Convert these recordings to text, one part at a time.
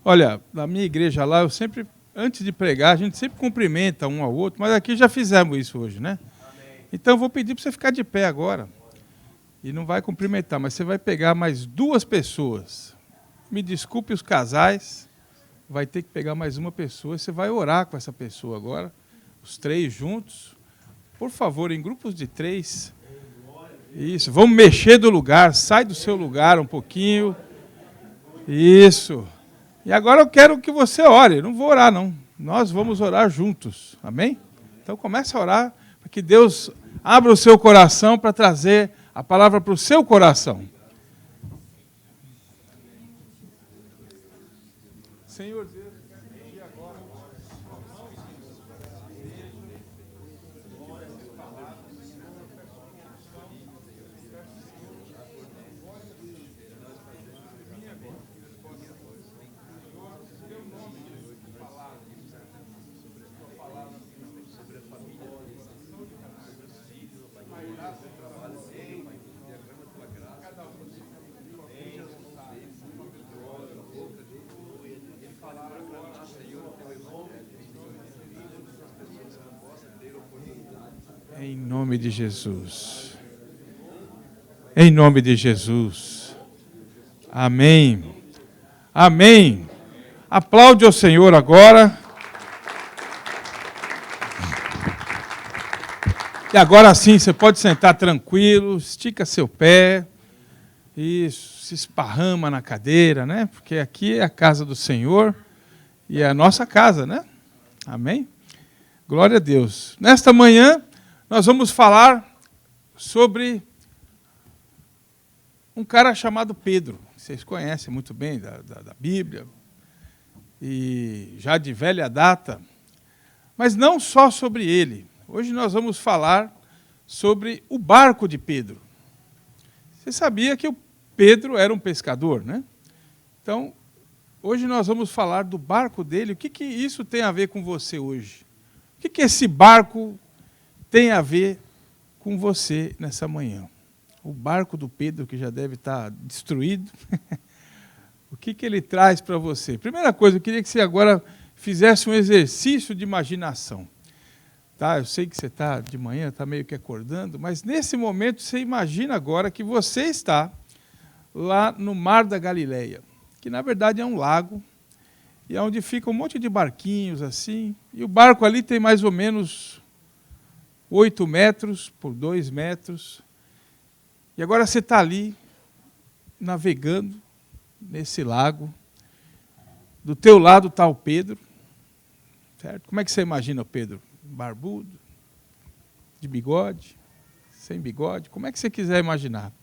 Olha, na minha igreja lá, eu sempre, antes de pregar, a gente sempre cumprimenta um ao outro, mas aqui já fizemos isso hoje, né? Então eu vou pedir para você ficar de pé agora. E não vai cumprimentar, mas você vai pegar mais 2 pessoas. Me desculpe os casais, vai ter que pegar mais uma pessoa. Você vai orar com essa pessoa agora, os 3 juntos. Por favor, em grupos de 3. Isso, vamos mexer do lugar, sai do seu lugar um pouquinho. Isso. E agora eu quero que você ore, não vou orar não, nós vamos orar juntos, amém? Então comece a orar, para que Deus abra o seu coração para trazer a palavra para o seu coração. Senhor Deus, e agora, em nome de Jesus. Em nome de Jesus. Amém. Amém. Aplaude ao Senhor agora. E agora sim, você pode sentar tranquilo, estica seu pé. Isso, se esparrama na cadeira, né? Porque aqui é a casa do Senhor e é a nossa casa, né? Amém? Glória a Deus. Nesta manhã, nós vamos falar sobre um cara chamado Pedro. Vocês conhecem muito bem da Bíblia, e já de velha data. Mas não só sobre ele. Hoje nós vamos falar sobre o barco de Pedro. Você sabia que o Pedro era um pescador, né? Então, hoje nós vamos falar do barco dele. O que isso tem a ver com você hoje? O que esse barco tem a ver com você nessa manhã? O barco do Pedro, que já deve estar destruído, o que ele traz para você? Primeira coisa, eu queria que você agora fizesse um exercício de imaginação. Tá? Eu sei que você está de manhã, está meio que acordando, mas nesse momento você imagina agora que você está lá no Mar da Galileia, que na verdade é um lago, e é onde fica um monte de barquinhos assim, e o barco ali tem mais ou menos 8 metros por 2 metros, e agora você está ali, navegando nesse lago, do teu lado está o Pedro, certo? Como é que você imagina o Pedro? Barbudo, de bigode, sem bigode, como é que você quiser imaginar.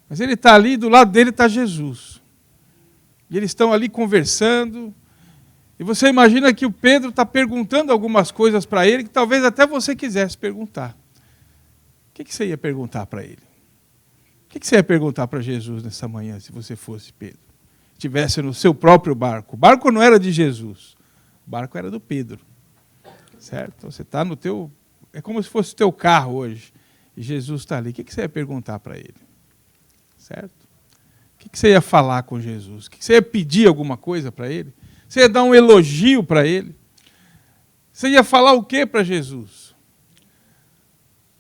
Mas ele está ali, do lado dele está Jesus, e eles estão ali conversando, e você imagina que o Pedro está perguntando algumas coisas para ele, que talvez até você quisesse perguntar. O que você ia perguntar para ele? O que você ia perguntar para Jesus nessa manhã, se você fosse Pedro? Estivesse no seu próprio barco. O barco não era de Jesus, o barco era do Pedro. Certo? Então, você está no teu... É como se fosse o teu carro hoje, e Jesus está ali. O que você ia perguntar para ele? Certo? O que você ia falar com Jesus? O que você ia pedir alguma coisa para ele? Você ia dar um elogio para ele? Você ia falar o que para Jesus?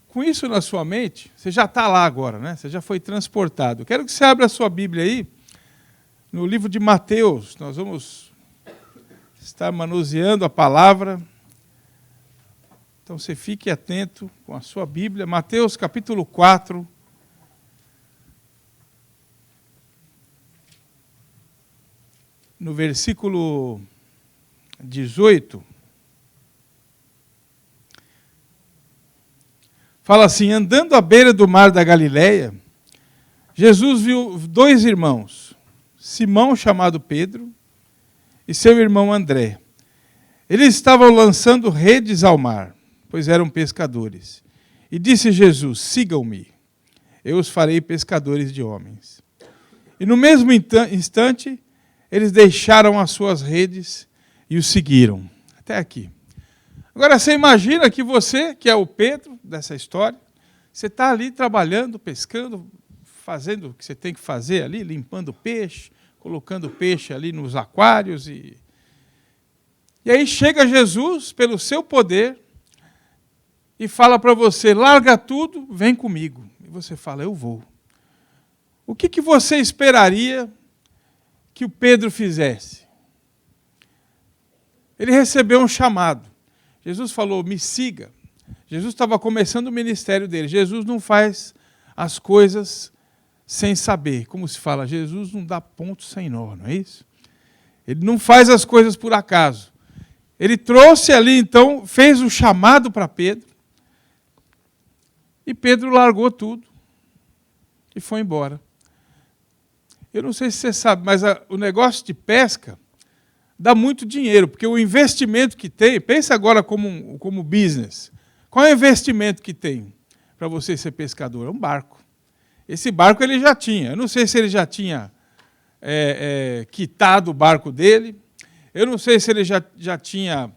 Com isso na sua mente, você já está lá agora, né? Você já foi transportado. Eu quero que você abra a sua Bíblia aí, no livro de Mateus. Nós vamos estar manuseando a palavra. Então você fique atento com a sua Bíblia. Mateus capítulo 4. No versículo 18. Fala assim: andando à beira do mar da Galileia, Jesus viu 2 irmãos, Simão, chamado Pedro, e seu irmão André. Eles estavam lançando redes ao mar, pois eram pescadores. E disse Jesus: sigam-me, eu os farei pescadores de homens. E no mesmo instante, eles deixaram as suas redes e os seguiram. Até aqui. Agora, você imagina que você, que é o Pedro dessa história, você está ali trabalhando, pescando, fazendo o que você tem que fazer ali, limpando peixe, colocando peixe ali nos aquários. E aí chega Jesus, pelo seu poder, e fala para você, larga tudo, vem comigo. E você fala, eu vou. O que você esperaria que o Pedro fizesse? Ele recebeu um chamado. Jesus falou, me siga. Jesus estava começando o ministério dele. Jesus não faz as coisas sem saber. Como se fala, Jesus não dá ponto sem nó, não é isso? Ele não faz as coisas por acaso. Ele trouxe ali, então, fez o chamado para Pedro. E Pedro largou tudo e foi embora. Eu não sei se você sabe, mas o negócio de pesca dá muito dinheiro, porque o investimento que tem, pensa agora como business. Qual é o investimento que tem para você ser pescador? É um barco. Esse barco ele já tinha. Eu não sei se ele já tinha quitado o barco dele. Eu não sei se ele já tinha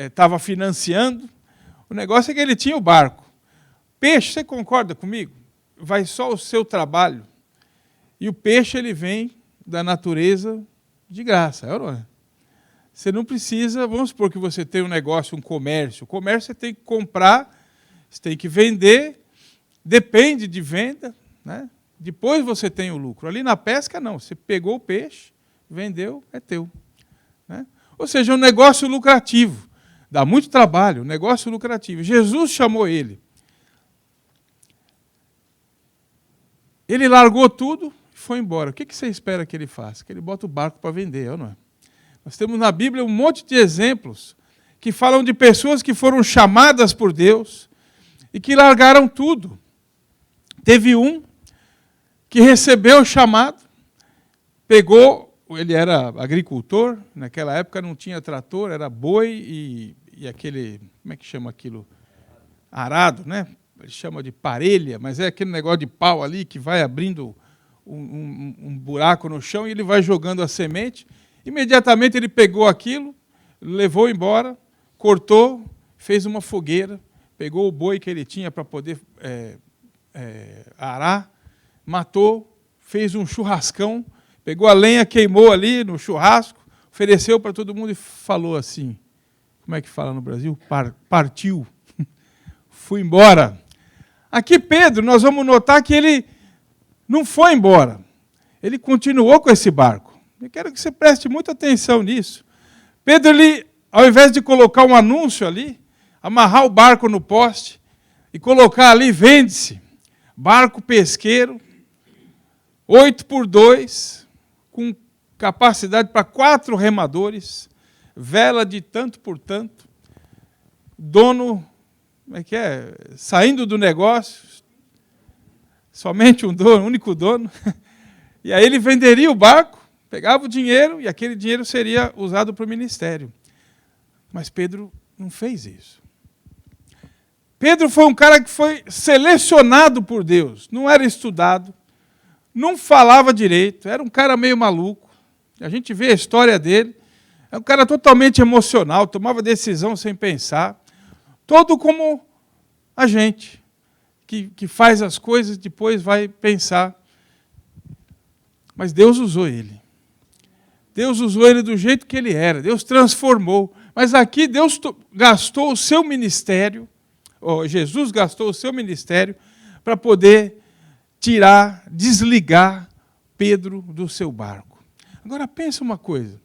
estava financiando. O negócio é que ele tinha o barco. Peixe, você concorda comigo? Vai só o seu trabalho. E o peixe ele vem da natureza de graça, é ou não é? Você não precisa, vamos supor que você tem um negócio, um comércio. O comércio você tem que comprar, você tem que vender, depende de venda, né? Depois você tem o lucro. Ali na pesca, não. Você pegou o peixe, vendeu, é teu. Né? Ou seja, é um negócio lucrativo. Dá muito trabalho, um negócio lucrativo. Jesus chamou ele. Ele largou tudo e foi embora. O que você espera que ele faça? Que ele bota o barco para vender, é ou não é? Nós temos na Bíblia um monte de exemplos que falam de pessoas que foram chamadas por Deus e que largaram tudo. Teve um que recebeu o chamado, pegou, ele era agricultor, naquela época não tinha trator, era boi e aquele, como é que chama aquilo? Arado, né? Ele chama de parelha, mas é aquele negócio de pau ali que vai abrindo um buraco no chão e ele vai jogando a semente. Imediatamente ele pegou aquilo, levou embora, cortou, fez uma fogueira, pegou o boi que ele tinha para poder arar, matou, fez um churrascão, pegou a lenha, queimou ali no churrasco, ofereceu para todo mundo e falou assim, como é que fala no Brasil? Partiu, fui embora. Aqui Pedro, nós vamos notar que ele não foi embora, ele continuou com esse barco. Eu quero que você preste muita atenção nisso. Pedro, ele, ao invés de colocar um anúncio ali, amarrar o barco no poste e colocar ali, vende-se, barco pesqueiro, 8x2, com capacidade para 4 remadores, vela de tanto por tanto, dono, como é que é? Saindo do negócio, somente um dono, único dono, e aí ele venderia o barco, pegava o dinheiro e aquele dinheiro seria usado para o ministério. Mas Pedro não fez isso. Pedro foi um cara que foi selecionado por Deus, não era estudado, não falava direito, era um cara meio maluco. A gente vê a história dele, é um cara totalmente emocional, tomava decisão sem pensar, todo como a gente, que faz as coisas e depois vai pensar. Mas Deus usou ele. Deus usou ele do jeito que ele era, Deus transformou. Mas aqui Deus gastou o seu ministério, Jesus gastou o seu ministério para poder tirar, desligar Pedro do seu barco. Agora pensa uma coisa,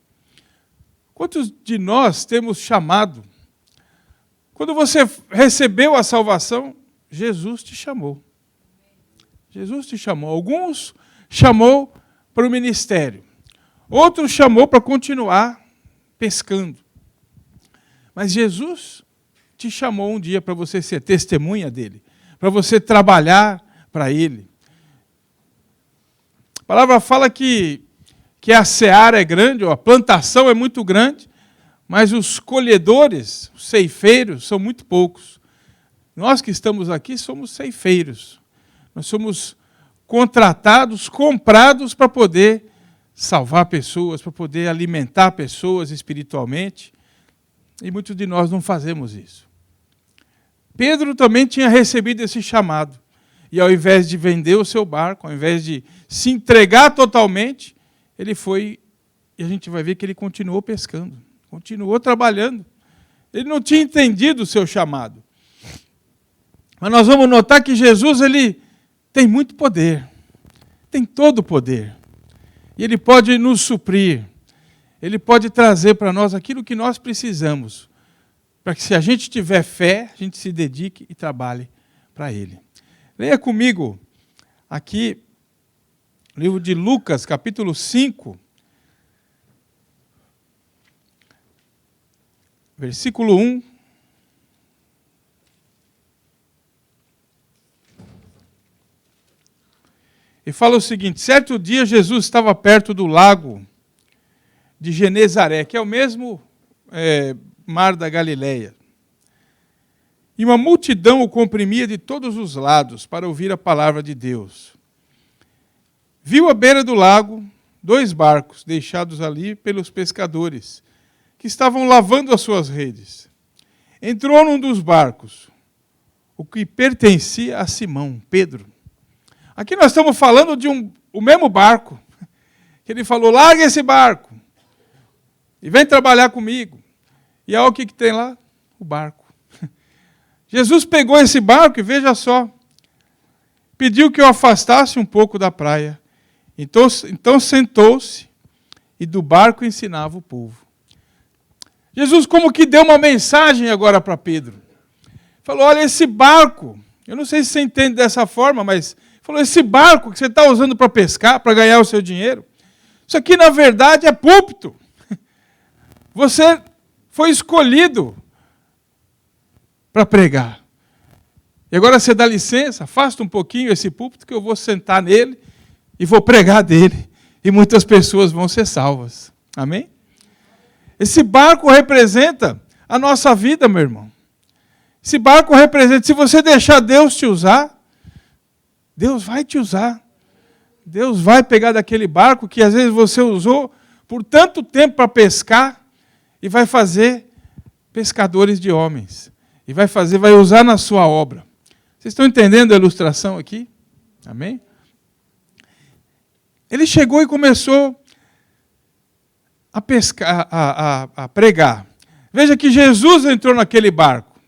quantos de nós temos chamado? Quando você recebeu a salvação, Jesus te chamou. Jesus te chamou. Alguns chamou para o ministério. Outros chamou para continuar pescando. Mas Jesus te chamou um dia para você ser testemunha dele, para você trabalhar para ele. A palavra fala que a seara é grande, ou a plantação é muito grande, mas os colhedores, os ceifeiros, são muito poucos. Nós que estamos aqui somos ceifeiros. Nós somos contratados, comprados para poder salvar pessoas, para poder alimentar pessoas espiritualmente. E muitos de nós não fazemos isso. Pedro também tinha recebido esse chamado. E ao invés de vender o seu barco, ao invés de se entregar totalmente, ele foi, e a gente vai ver que ele continuou pescando, continuou trabalhando. Ele não tinha entendido o seu chamado. Mas nós vamos notar que Jesus, ele tem muito poder, tem todo o poder. E ele pode nos suprir, ele pode trazer para nós aquilo que nós precisamos, para que se a gente tiver fé, a gente se dedique e trabalhe para ele. Leia comigo aqui o livro de Lucas, capítulo 5, versículo 1. E fala o seguinte: certo dia Jesus estava perto do lago de Genezaré, que é o mesmo mar da Galileia. E uma multidão o comprimia de todos os lados para ouvir a palavra de Deus. Viu à beira do lago 2 barcos deixados ali pelos pescadores, que estavam lavando as suas redes. Entrou num dos barcos, o que pertencia a Simão, Pedro. Aqui nós estamos falando de o mesmo barco, que ele falou: larga esse barco e vem trabalhar comigo. E olha o que tem lá, o barco. Jesus pegou esse barco e veja só, pediu que o afastasse um pouco da praia. Então sentou-se e do barco ensinava o povo. Jesus como que deu uma mensagem agora para Pedro. Falou: olha, esse barco, eu não sei se você entende dessa forma, mas falou: esse barco que você está usando para pescar, para ganhar o seu dinheiro, isso aqui na verdade é púlpito. Você foi escolhido para pregar. E agora você dá licença, afasta um pouquinho esse púlpito que eu vou sentar nele e vou pregar dele. E muitas pessoas vão ser salvas. Amém? Esse barco representa a nossa vida, meu irmão. Esse barco representa, se você deixar Deus te usar, Deus vai te usar. Deus vai pegar daquele barco que às vezes você usou por tanto tempo para pescar e vai fazer pescadores de homens. E vai usar na sua obra. Vocês estão entendendo a ilustração aqui? Amém? Ele chegou e começou a pescar, a pregar. Veja que Jesus entrou naquele barco.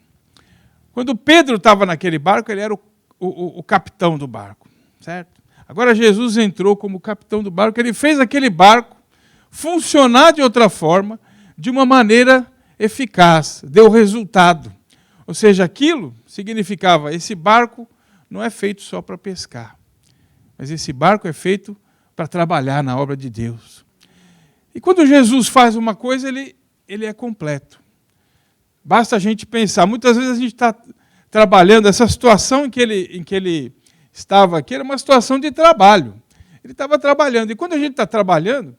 Quando Pedro estava naquele barco, ele era o capitão do barco, certo? Agora Jesus entrou como capitão do barco, ele fez aquele barco funcionar de outra forma, de uma maneira eficaz, deu resultado. Ou seja, aquilo significava, esse barco não é feito só para pescar, mas esse barco é feito para trabalhar na obra de Deus. E quando Jesus faz uma coisa, ele é completo. Basta a gente pensar, muitas vezes a gente está trabalhando, essa situação em que ele estava aqui era uma situação de trabalho. Ele estava trabalhando, e quando a gente está trabalhando,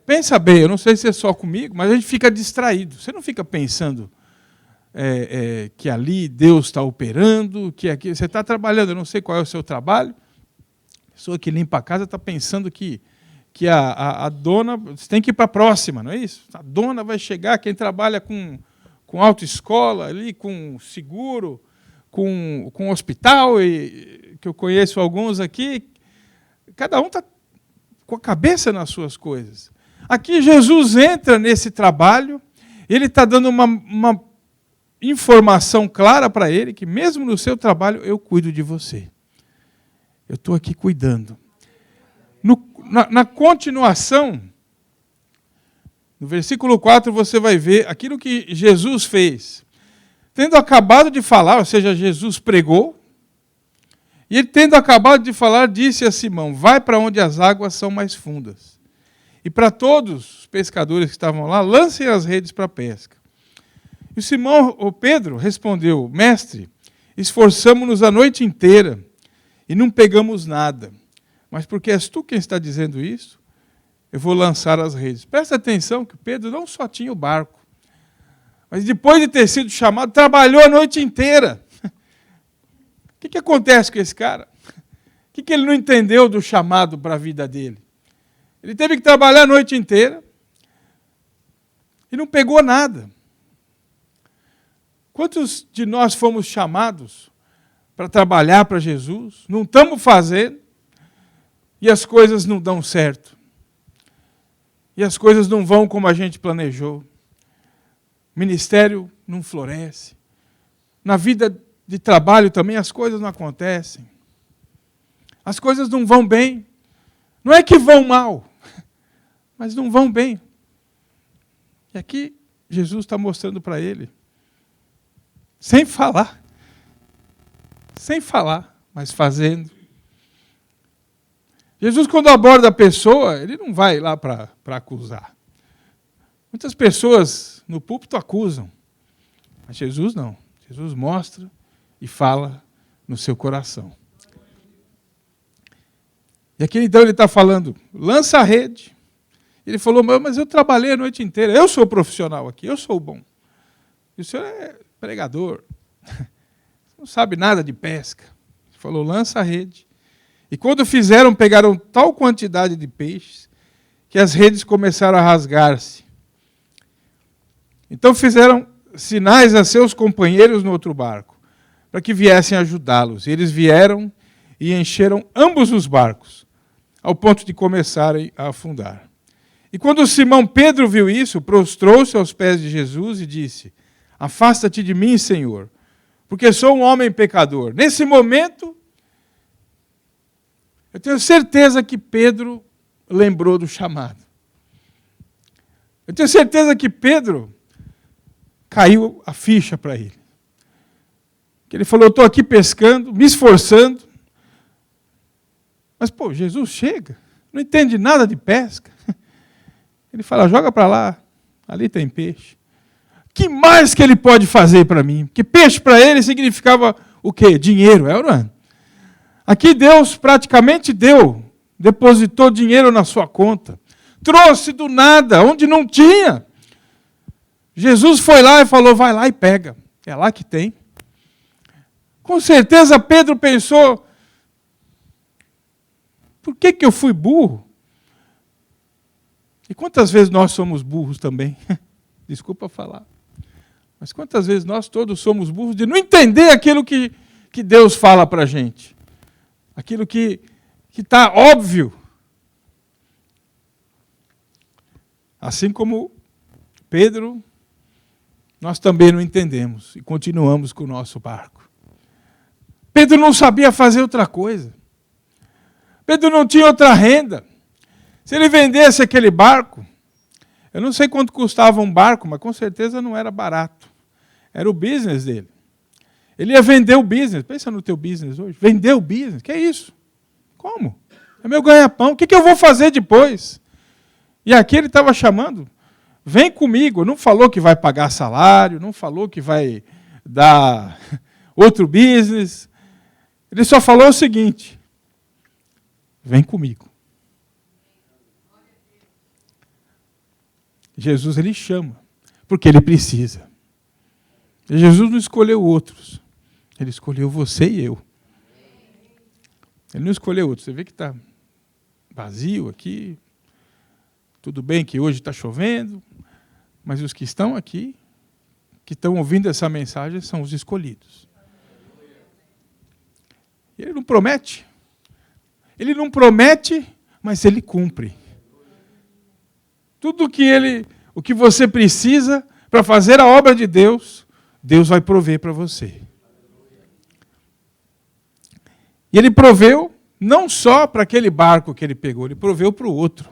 pensa bem, eu não sei se é só comigo, mas a gente fica distraído. Você não fica pensando que ali Deus está operando, que aqui você está trabalhando, eu não sei qual é o seu trabalho. A pessoa que limpa a casa está pensando que a dona, você tem que ir para a próxima, não é isso? A dona vai chegar, quem trabalha com autoescola, ali, com seguro, com hospital, e, que eu conheço alguns aqui, cada um está com a cabeça nas suas coisas. Aqui Jesus entra nesse trabalho, ele está dando uma informação clara para ele, que mesmo no seu trabalho eu cuido de você. Eu estou aqui cuidando. Na continuação, no versículo 4, você vai ver aquilo que Jesus fez. Tendo acabado de falar, ou seja, Jesus pregou, e ele, tendo acabado de falar, disse a Simão: vai para onde as águas são mais fundas. E para todos os pescadores que estavam lá, lancem as redes para a pesca. E o Pedro respondeu: mestre, esforçamo-nos a noite inteira e não pegamos nada. Mas porque és tu quem está dizendo isso, eu vou lançar as redes. Presta atenção que Pedro não só tinha o barco, mas depois de ter sido chamado, trabalhou a noite inteira. O que acontece com esse cara? O que ele não entendeu do chamado para a vida dele? Ele teve que trabalhar a noite inteira e não pegou nada. Quantos de nós fomos chamados para trabalhar para Jesus, não estamos fazendo, e as coisas não dão certo? e as coisas não vão como a gente planejou. O ministério não floresce. Na vida de trabalho também as coisas não acontecem. As coisas não vão bem. Não é que vão mal, mas não vão bem. E aqui Jesus está mostrando para ele, sem falar, mas fazendo. Jesus, quando aborda a pessoa, ele não vai lá para acusar. Muitas pessoas no púlpito acusam, mas Jesus não. Jesus mostra e fala no seu coração. E aqui então ele está falando, lança a rede. Ele falou, mas eu trabalhei a noite inteira, eu sou o profissional aqui, eu sou o bom. E o senhor é pregador, não sabe nada de pesca. Ele falou, lança a rede. E quando fizeram, pegaram tal quantidade de peixes, que as redes começaram a rasgar-se. Então fizeram sinais a seus companheiros no outro barco, para que viessem ajudá-los. E eles vieram e encheram ambos os barcos, ao ponto de começarem a afundar. E quando Simão Pedro viu isso, prostrou-se aos pés de Jesus e disse, afasta-te de mim, Senhor, porque sou um homem pecador. Nesse momento, eu tenho certeza que Pedro lembrou do chamado. Eu tenho certeza que Pedro caiu a ficha para ele. Que ele falou, eu estou aqui pescando, me esforçando, mas, Jesus chega, não entende nada de pesca. Ele fala, joga para lá, ali tem peixe. Que mais que ele pode fazer para mim? Porque peixe para ele significava o quê? Dinheiro, é ou não é? Aqui Deus praticamente depositou dinheiro na sua conta. Trouxe do nada, onde não tinha. Jesus foi lá e falou, vai lá e pega. É lá que tem. Com certeza Pedro pensou, por que eu fui burro? E quantas vezes nós somos burros também? Desculpa falar. Mas quantas vezes nós todos somos burros de não entender aquilo que Deus fala para a gente? Aquilo que está óbvio. Assim como Pedro, nós também não entendemos e continuamos com o nosso barco. Pedro não sabia fazer outra coisa. Pedro não tinha outra renda. Se ele vendesse aquele barco, eu não sei quanto custava um barco, mas com certeza não era barato. Era o business dele. Ele ia vender o business. Pensa no teu business hoje. Vender o business? Que é isso? Como? É meu ganha-pão. O que eu vou fazer depois? E aqui ele estava chamando. Vem comigo. Não falou que vai pagar salário, não falou que vai dar outro business. Ele só falou o seguinte. Vem comigo. Jesus, ele chama, porque ele precisa. E Jesus não escolheu outros. Ele escolheu você e eu. Ele não escolheu outros. Você vê que está vazio aqui. Tudo bem que hoje está chovendo, mas os que estão aqui, que estão ouvindo essa mensagem, são os escolhidos. E ele não promete. Ele não promete, mas ele cumpre. Tudo o que você precisa para fazer a obra de Deus, Deus vai prover para você. E ele proveu não só para aquele barco que ele pegou, ele proveu para o outro.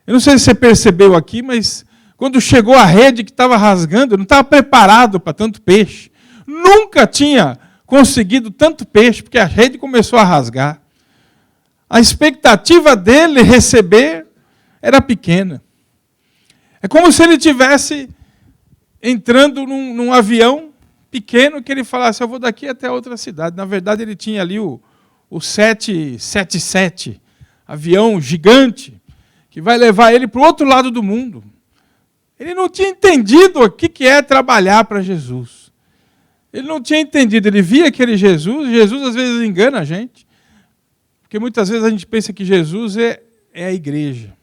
Eu não sei se você percebeu aqui, mas quando chegou a rede que estava rasgando, ele não estava preparado para tanto peixe. Nunca tinha conseguido tanto peixe, porque a rede começou a rasgar. A expectativa dele receber era pequena. É como se ele estivesse entrando num avião pequeno que ele falasse, eu vou daqui até outra cidade. Na verdade, ele tinha ali o 777, avião gigante, que vai levar ele para o outro lado do mundo. Ele não tinha entendido o que é trabalhar para Jesus. Ele não tinha entendido. Ele via aquele Jesus, Jesus às vezes engana a gente, porque muitas vezes a gente pensa que Jesus é a igreja.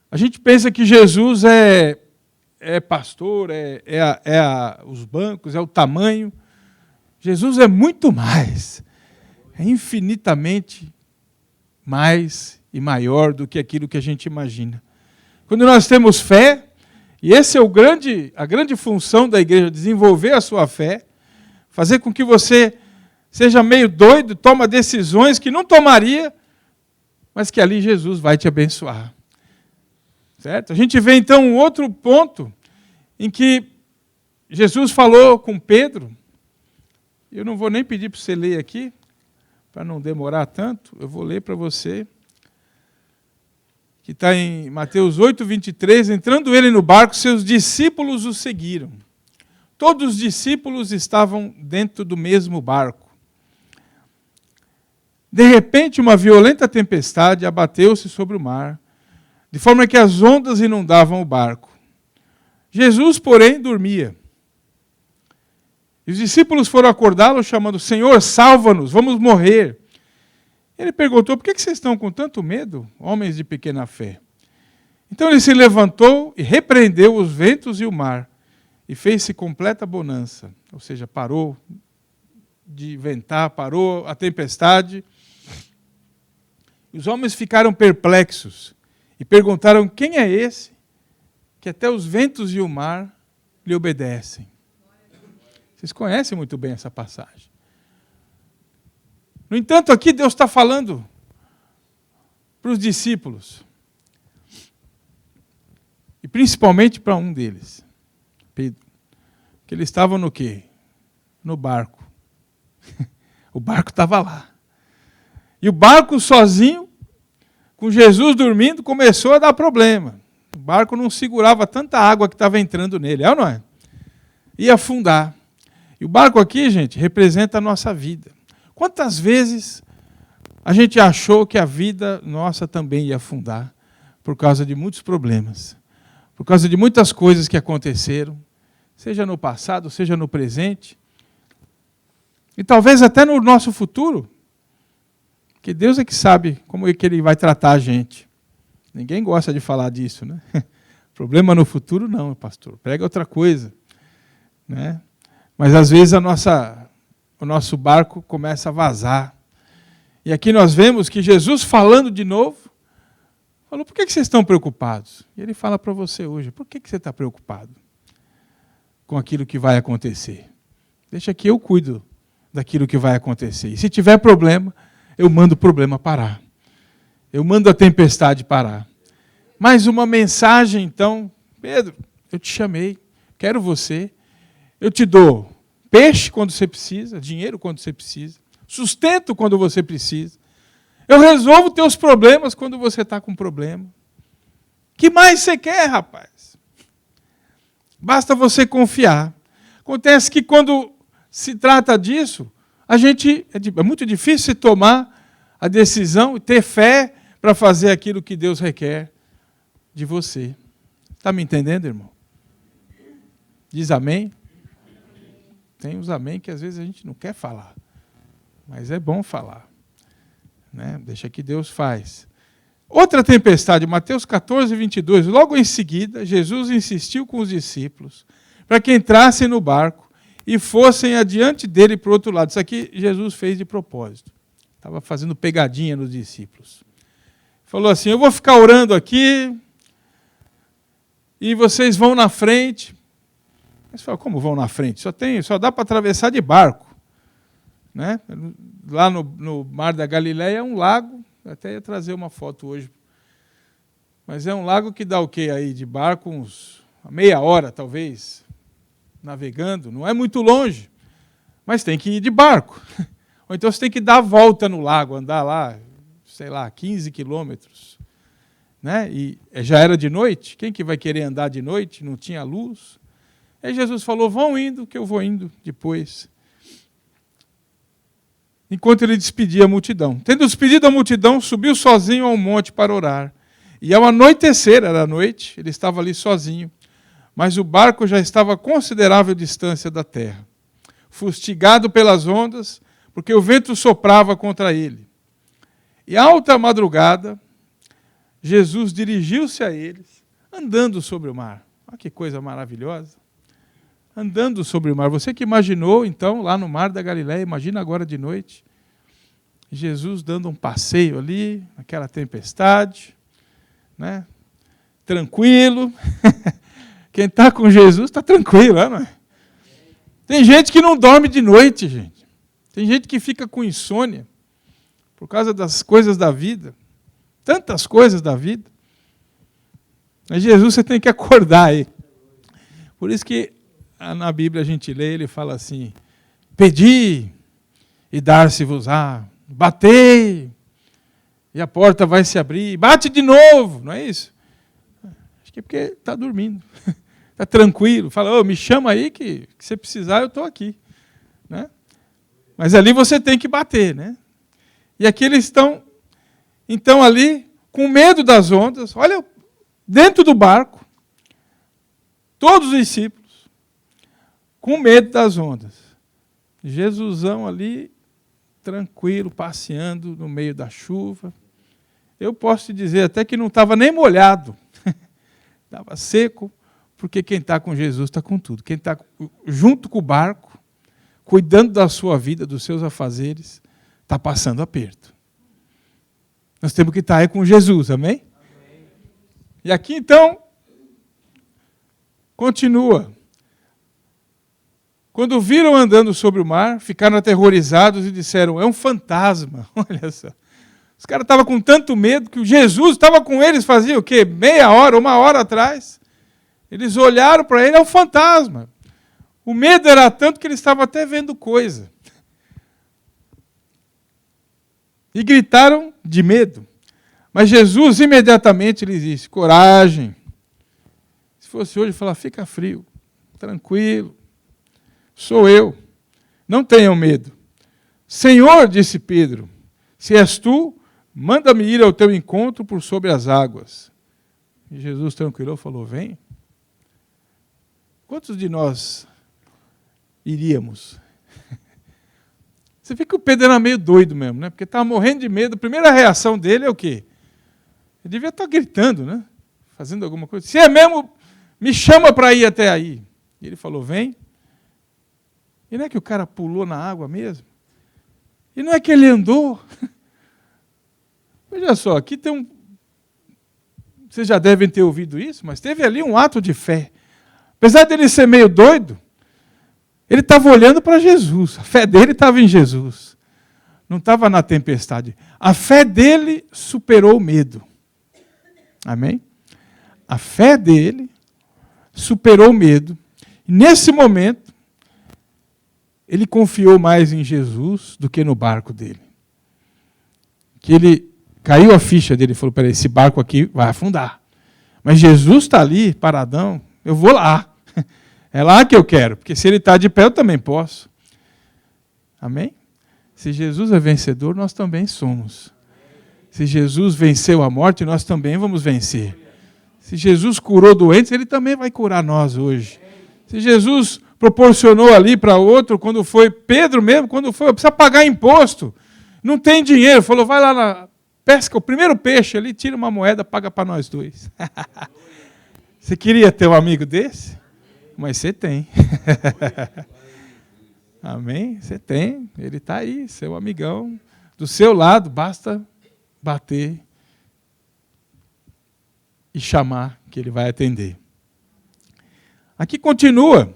A gente pensa que Jesus é pastor, os bancos, é o tamanho. Jesus é muito mais. É infinitamente mais e maior do que aquilo que a gente imagina. Quando nós temos fé, e essa é a grande função da igreja, desenvolver a sua fé, fazer com que você seja meio doido, toma decisões que não tomaria, mas que ali Jesus vai te abençoar. Certo? A gente vê então um outro ponto em que Jesus falou com Pedro. Eu não vou nem pedir para você ler aqui, para não demorar tanto, eu vou ler para você, que está em Mateus 8, 23, entrando ele no barco, seus discípulos o seguiram. Todos os discípulos estavam dentro do mesmo barco. De repente, uma violenta tempestade abateu-se sobre o mar, de forma que as ondas inundavam o barco. Jesus, porém, dormia. E os discípulos foram acordá-lo, chamando: Senhor, salva-nos, vamos morrer. Ele perguntou: por que vocês estão com tanto medo, homens de pequena fé? Então ele se levantou e repreendeu os ventos e o mar, e fez-se completa bonança. Ou seja, parou de ventar, parou a tempestade. E os homens ficaram perplexos e perguntaram: quem é esse que até os ventos e o mar lhe obedecem? Vocês conhecem muito bem essa passagem. No entanto, aqui Deus está falando para os discípulos, e principalmente para um deles, Pedro, que eles estavam no quê? No barco. O barco estava lá. E o barco sozinho, com Jesus dormindo, começou a dar problema. O barco não segurava tanta água que estava entrando nele, é ou não é? Ia afundar. E o barco aqui, gente, representa a nossa vida. Quantas vezes a gente achou que a vida nossa também ia afundar por causa de muitos problemas, por causa de muitas coisas que aconteceram, seja no passado, seja no presente, e talvez até no nosso futuro, que Deus é que sabe como é que Ele vai tratar a gente. Ninguém gosta de falar disso, né? Problema no futuro não, pastor, prega outra coisa, né? Mas às vezes o nosso barco começa a vazar. E aqui nós vemos que Jesus, falando de novo, falou: por que vocês estão preocupados? E ele fala para você hoje: por que você está preocupado com aquilo que vai acontecer? Deixa que eu cuido daquilo que vai acontecer. E se tiver problema, eu mando o problema parar. Eu mando a tempestade parar. Mais uma mensagem, então: Pedro, eu te chamei, quero você, eu te dou peixe quando você precisa, dinheiro quando você precisa, sustento quando você precisa. Eu resolvo teus problemas quando você está com problema. O que mais você quer, rapaz? Basta você confiar. Acontece que quando se trata disso, é muito difícil você tomar a decisão e ter fé para fazer aquilo que Deus requer de você. Está me entendendo, irmão? Diz amém. Tem uns amém que às vezes a gente não quer falar, mas é bom falar, né? Deixa que Deus faz. Outra tempestade, Mateus 14, 22, logo em seguida, Jesus insistiu com os discípulos para que entrassem no barco e fossem adiante dele para o outro lado. Isso aqui Jesus fez de propósito. Estava fazendo pegadinha nos discípulos. Falou assim: eu vou ficar orando aqui e vocês vão na frente. Mas fala: como vão na frente? Só dá para atravessar de barco, né? Lá no Mar da Galileia é um lago, eu até ia trazer uma foto hoje, mas é um lago que dá o quê aí de barco? Meia hora, talvez, navegando. Não é muito longe, mas tem que ir de barco. Ou então você tem que dar a volta no lago, andar lá, 15 quilômetros. Né? E já era de noite, quem que vai querer andar de noite? Não tinha luz. Aí Jesus falou: vão indo, que eu vou indo depois. Enquanto ele despedia a multidão. Tendo despedido a multidão, subiu sozinho ao monte para orar. E ao anoitecer, era noite, ele estava ali sozinho. Mas o barco já estava a considerável distância da terra, fustigado pelas ondas, porque o vento soprava contra ele. E à alta madrugada, Jesus dirigiu-se a eles, andando sobre o mar. Olha que coisa maravilhosa. Andando sobre o mar. Você que imaginou, então, lá no Mar da Galileia, imagina agora de noite. Jesus dando um passeio ali, naquela tempestade, né? Tranquilo. Quem está com Jesus está tranquilo, não é? Tem gente que não dorme de noite, gente. Tem gente que fica com insônia por causa das coisas da vida. Tantas coisas da vida. Mas Jesus você tem que acordar aí. Por isso que na Bíblia a gente lê, ele fala assim, pedi e dar-se-vos-á, batei e a porta vai se abrir, bate de novo, não é isso? Acho que é porque está dormindo, está tranquilo, fala, oh, me chama aí que se precisar eu estou aqui. Né? Mas ali você tem que bater, né? E aqui eles estão, então ali, com medo das ondas, olha, dentro do barco, todos os discípulos, com medo das ondas. Jesusão ali, tranquilo, passeando no meio da chuva. Eu posso te dizer até que não estava nem molhado. Estava seco, porque quem está com Jesus está com tudo. Quem está junto com o barco, cuidando da sua vida, dos seus afazeres, está passando aperto. Nós temos que estar aí com Jesus, amém? Amém. E aqui então, continua. Quando viram andando sobre o mar, ficaram aterrorizados e disseram, é um fantasma. Olha só. Os caras estavam com tanto medo que o Jesus estava com eles, fazia o quê? Meia hora, 1 hora atrás. Eles olharam para ele, é um fantasma. O medo era tanto que eles estavam até vendo coisa. E gritaram de medo. Mas Jesus imediatamente lhes disse, coragem. Se fosse hoje, falar, fica frio, tranquilo. Sou eu, não tenham medo. Senhor, disse Pedro, se és tu, manda-me ir ao teu encontro por sobre as águas. E Jesus tranquilou, falou, vem. Quantos de nós iríamos? Você vê que o Pedro era meio doido mesmo, né? Porque estava morrendo de medo. A primeira reação dele é o quê? Ele devia estar gritando, né? Fazendo alguma coisa. Se é mesmo, me chama para ir até aí. E ele falou, vem. E não é que o cara pulou na água mesmo? E não é que ele andou? Veja só, aqui tem um... Vocês já devem ter ouvido isso, mas teve ali um ato de fé. Apesar dele ser meio doido, ele estava olhando para Jesus. A fé dele estava em Jesus. Não estava na tempestade. A fé dele superou o medo. Amém? A fé dele superou o medo. E nesse momento, ele confiou mais em Jesus do que no barco dele. Que ele caiu a ficha dele e falou, peraí, esse barco aqui vai afundar. Mas Jesus está ali, paradão, eu vou lá. É lá que eu quero, porque se ele está de pé, eu também posso. Amém? Se Jesus é vencedor, nós também somos. Se Jesus venceu a morte, nós também vamos vencer. Se Jesus curou doentes, ele também vai curar nós hoje. Se Jesus proporcionou ali para outro, quando foi Pedro mesmo, quando foi, precisa pagar imposto, não tem dinheiro, falou, vai lá na pesca, o primeiro peixe ali, tira uma moeda, paga para nós dois. Você queria ter um amigo desse? Mas você tem. Amém? Você tem, ele está aí, seu amigão, do seu lado, basta bater e chamar que ele vai atender. Aqui continua.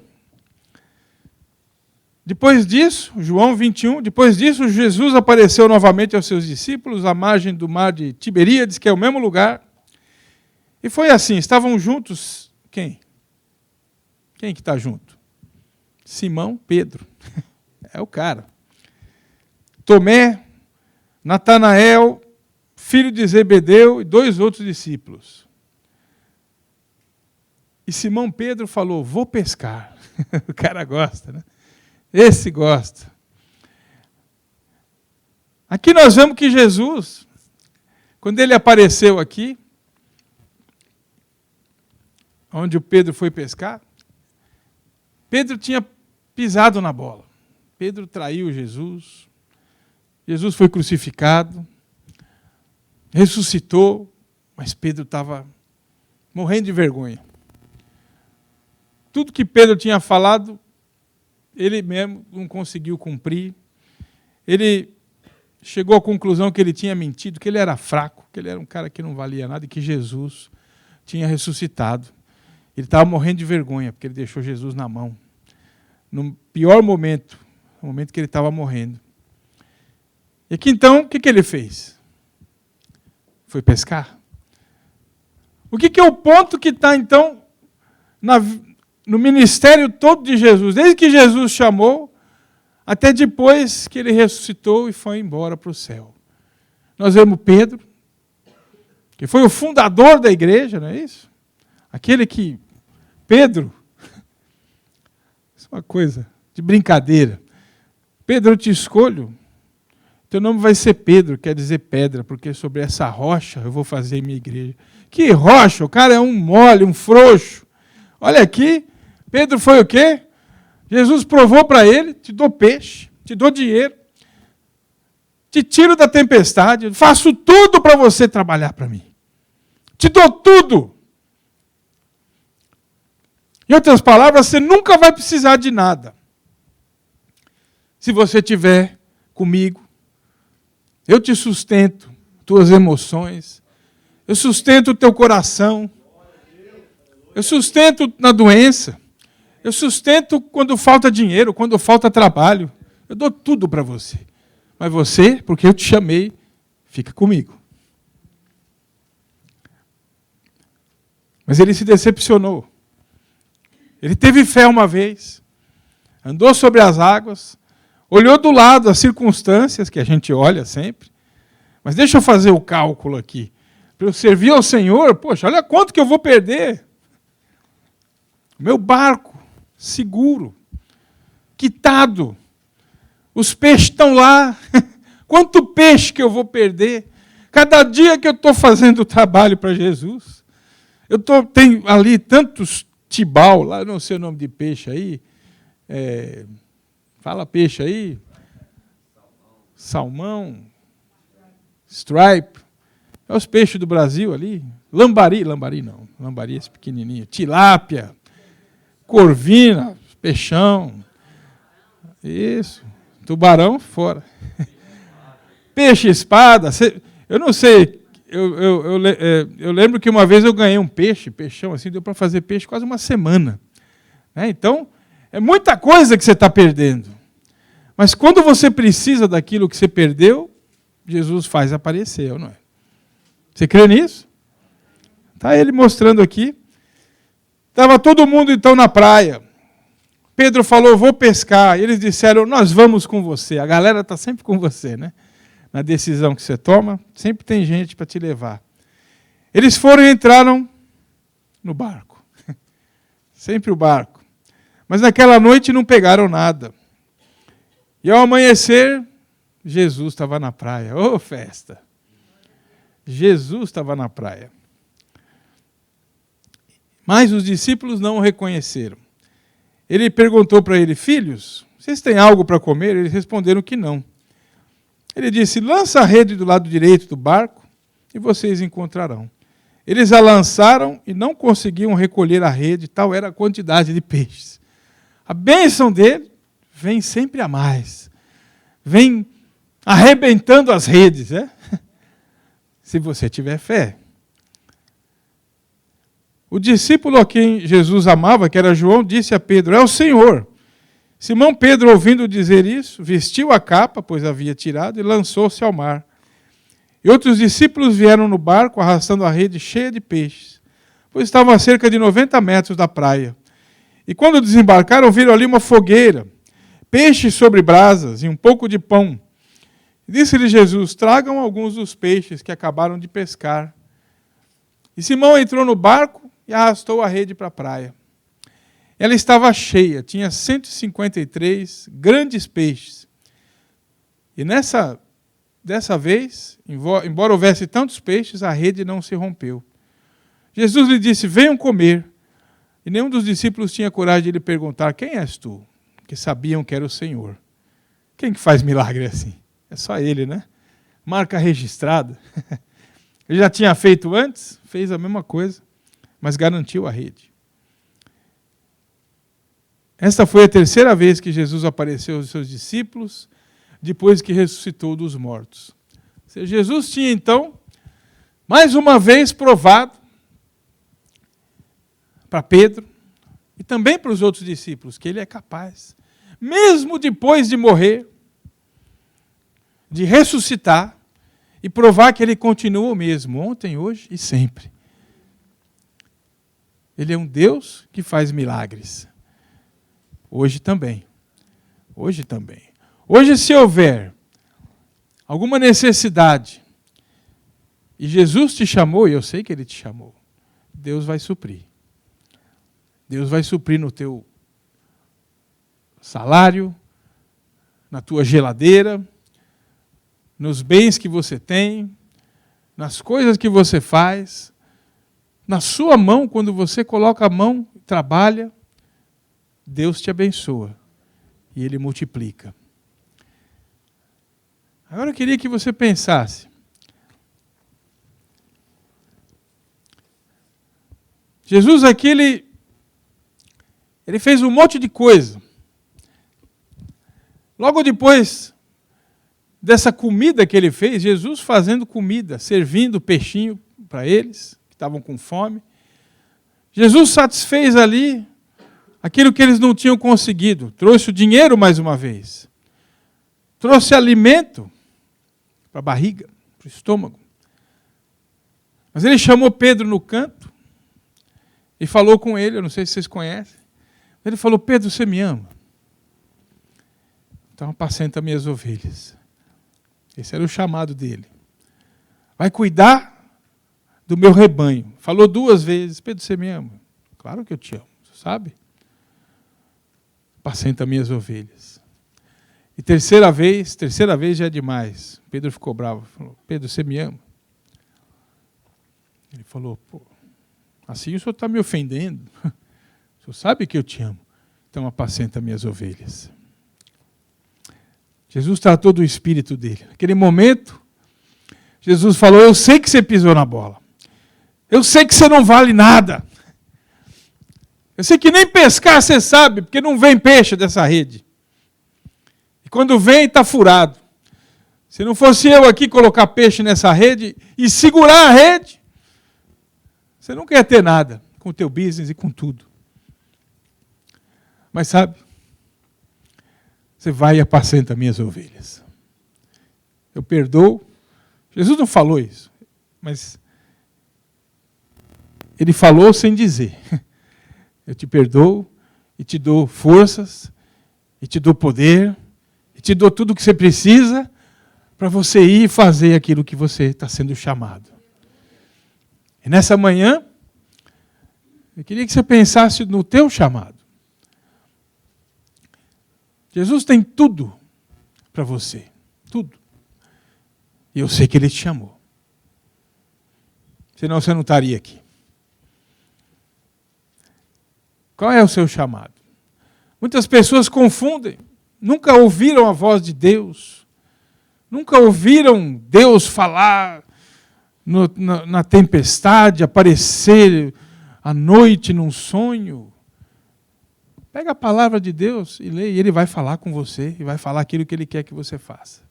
Depois disso, João 21, depois disso, Jesus apareceu novamente aos seus discípulos à margem do mar de Tiberíades, que é o mesmo lugar. E foi assim, estavam juntos, quem? Quem que está junto? Simão, Pedro, é o cara. Tomé, Natanael, filho de Zebedeu e 2 outros discípulos. E Simão Pedro falou, vou pescar. O cara gosta, né? Esse gosta. Aqui nós vemos que Jesus, quando ele apareceu aqui, onde o Pedro foi pescar, Pedro tinha pisado na bola. Pedro traiu Jesus. Jesus foi crucificado, ressuscitou, mas Pedro estava morrendo de vergonha. Tudo que Pedro tinha falado, ele mesmo não conseguiu cumprir. Ele chegou à conclusão que ele tinha mentido, que ele era fraco, que ele era um cara que não valia nada e que Jesus tinha ressuscitado. Ele estava morrendo de vergonha, porque ele deixou Jesus na mão. No pior momento, no momento que ele estava morrendo. E aqui então, o que ele fez? Foi pescar. O que é o ponto que está então no ministério todo de Jesus? Desde que Jesus chamou, até depois que ele ressuscitou e foi embora para o céu. Nós vemos Pedro, que foi o fundador da igreja, não é isso? Aquele que... Pedro, isso é uma coisa de brincadeira. Pedro, eu te escolho. Teu nome vai ser Pedro, quer dizer pedra, porque sobre essa rocha eu vou fazer minha igreja. Que rocha? O cara é um mole, um frouxo. Olha aqui, Pedro foi o quê? Jesus provou para ele, te dou peixe, te dou dinheiro, te tiro da tempestade, faço tudo para você trabalhar para mim. Te dou tudo. Em outras palavras, você nunca vai precisar de nada. Se você estiver comigo, eu te sustento, tuas emoções, eu sustento o teu coração, eu sustento na doença, eu sustento quando falta dinheiro, quando falta trabalho, eu dou tudo para você. Mas você, porque eu te chamei, fica comigo. Mas ele se decepcionou. Ele teve fé uma vez, andou sobre as águas, olhou do lado as circunstâncias, que a gente olha sempre, mas deixa eu fazer o cálculo aqui. Para eu servir ao Senhor, poxa, olha quanto que eu vou perder. Meu barco, seguro, quitado, os peixes estão lá, quanto peixe que eu vou perder? Cada dia que eu estou fazendo o trabalho para Jesus, tenho ali tantos tibau, lá não sei o nome de peixe aí, fala peixe aí, salmão, stripe, é os peixes do Brasil ali, lambari não, lambari é esse pequenininho, tilápia, corvina, peixão, isso, tubarão fora, peixe-espada, eu não sei, eu lembro que uma vez eu ganhei um peixão assim, deu para fazer peixe quase uma semana. Então, é muita coisa que você está perdendo. Mas quando você precisa daquilo que você perdeu, Jesus faz aparecer, não é? Você crê nisso? Está ele mostrando aqui. Estava todo mundo então na praia. Pedro falou, vou pescar. Eles disseram, nós vamos com você. A galera está sempre com você, né? Na decisão que você toma, sempre tem gente para te levar. Eles foram e entraram no barco. Sempre o barco. Mas naquela noite não pegaram nada. E ao amanhecer, Jesus estava na praia. Ô, festa! Jesus estava na praia. Mas os discípulos não o reconheceram. Ele perguntou para ele, filhos, vocês têm algo para comer? Eles responderam que não. Ele disse, lança a rede do lado direito do barco e vocês encontrarão. Eles a lançaram e não conseguiam recolher a rede, tal era a quantidade de peixes. A bênção dele vem sempre a mais. Vem arrebentando as redes, né? Se você tiver fé. O discípulo a quem Jesus amava, que era João, disse a Pedro, é o Senhor. Simão Pedro, ouvindo dizer isso, vestiu a capa, pois havia tirado, e lançou-se ao mar. E outros discípulos vieram no barco, arrastando a rede cheia de peixes, pois estavam a cerca de 90 metros da praia. E quando desembarcaram, viram ali uma fogueira, peixes sobre brasas e um pouco de pão. Disse-lhe Jesus, tragam alguns dos peixes que acabaram de pescar. E Simão entrou no barco e arrastou a rede para a praia. Ela estava cheia, tinha 153 grandes peixes. E dessa vez, embora houvesse tantos peixes, a rede não se rompeu. Jesus lhe disse, venham comer. E nenhum dos discípulos tinha coragem de lhe perguntar, quem és tu? Porque sabiam que era o Senhor. Quem que faz milagre assim? É só ele, né? Marca registrada. Ele já tinha feito antes, fez a mesma coisa, mas garantiu a rede. Esta foi a terceira vez que Jesus apareceu aos seus discípulos. depois que ressuscitou dos mortos. Ou seja, Jesus tinha, então, mais uma vez provado para Pedro e também para os outros discípulos que ele é capaz, mesmo depois de morrer, de ressuscitar e provar que ele continua o mesmo, ontem, hoje e sempre. Ele é um Deus que faz milagres. Hoje também. Hoje também. Hoje, se houver alguma necessidade, e Jesus te chamou, e eu sei que Ele te chamou, Deus vai suprir. Deus vai suprir no teu salário, na tua geladeira, nos bens que você tem, nas coisas que você faz, na sua mão, quando você coloca a mão e trabalha, Deus te abençoa e Ele multiplica. Agora eu queria que você pensasse. Jesus aqui, ele fez um monte de coisa. Logo depois dessa comida que ele fez, Jesus fazendo comida, servindo peixinho para eles, que estavam com fome. Jesus satisfez ali aquilo que eles não tinham conseguido. Trouxe o dinheiro mais uma vez. Trouxe alimento para a barriga, para o estômago. Mas ele chamou Pedro no canto e falou com ele, eu não sei se vocês conhecem. Ele falou: Pedro, você me ama? Então apacenta minhas ovelhas. Esse era o chamado dele. Vai cuidar do meu rebanho. Falou 2 vezes: Pedro, você me ama? Claro que eu te amo, você sabe? Apacenta minhas ovelhas. E terceira vez já é demais. Pedro ficou bravo. Falou: Pedro, você me ama? Ele falou: pô, assim o senhor está me ofendendo. O senhor sabe que eu te amo. Então apacenta minhas ovelhas. Jesus tratou do espírito dele. Naquele momento, Jesus falou: eu sei que você pisou na bola. Eu sei que você não vale nada. Eu sei que nem pescar você sabe, porque não vem peixe dessa rede. E quando vem, está furado. Se não fosse eu aqui colocar peixe nessa rede e segurar a rede, você não quer ter nada com o teu business e com tudo. Mas sabe, você vai e apacenta minhas ovelhas. Eu perdoo. Jesus não falou isso, mas ele falou sem dizer. Eu te perdoo e te dou forças, e te dou poder, e te dou tudo o que você precisa para você ir e fazer aquilo que você está sendo chamado. E nessa manhã, eu queria que você pensasse no teu chamado. Jesus tem tudo para você, tudo. E eu sei que Ele te chamou. Senão você não estaria aqui. Qual é o seu chamado? Muitas pessoas confundem, nunca ouviram a voz de Deus, nunca ouviram Deus falar na tempestade, aparecer à noite num sonho. Pega a palavra de Deus e lê, e Ele vai falar com você, e vai falar aquilo que Ele quer que você faça.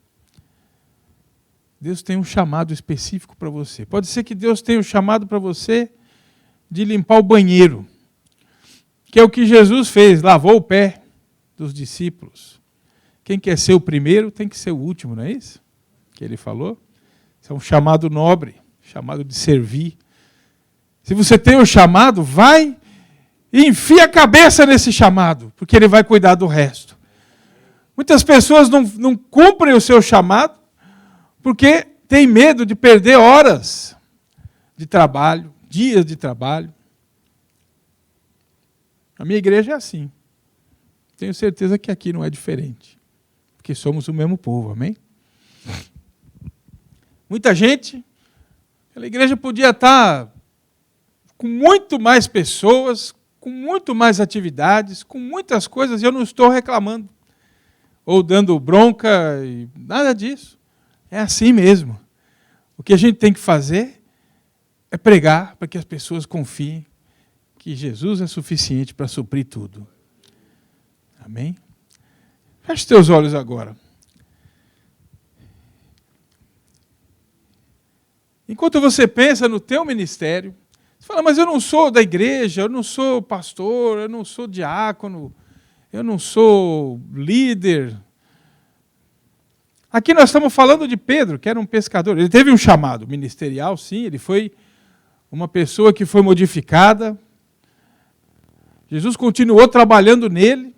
Deus tem um chamado específico para você. Pode ser que Deus tenha um chamado para você de limpar o banheiro, que é o que Jesus fez, lavou o pé dos discípulos. Quem quer ser o primeiro tem que ser o último, não é isso? Que Ele falou. Isso é um chamado nobre, chamado de servir. Se você tem o chamado, vai e enfia a cabeça nesse chamado, porque Ele vai cuidar do resto. Muitas pessoas não cumprem o seu chamado porque têm medo de perder horas de trabalho, dias de trabalho. A minha igreja é assim. Tenho certeza que aqui não é diferente, porque somos o mesmo povo, amém? Muita gente, a igreja podia estar com muito mais pessoas, com muito mais atividades, com muitas coisas, e eu não estou reclamando, ou dando bronca, e nada disso. É assim mesmo. O que a gente tem que fazer é pregar para que as pessoas confiem que Jesus é suficiente para suprir tudo. Amém? Feche teus olhos agora. Enquanto você pensa no teu ministério, você fala, mas eu não sou da igreja, eu não sou pastor, eu não sou diácono, eu não sou líder. Aqui nós estamos falando de Pedro, que era um pescador. Ele teve um chamado ministerial, sim, ele foi uma pessoa que foi modificada. Jesus continuou trabalhando nele.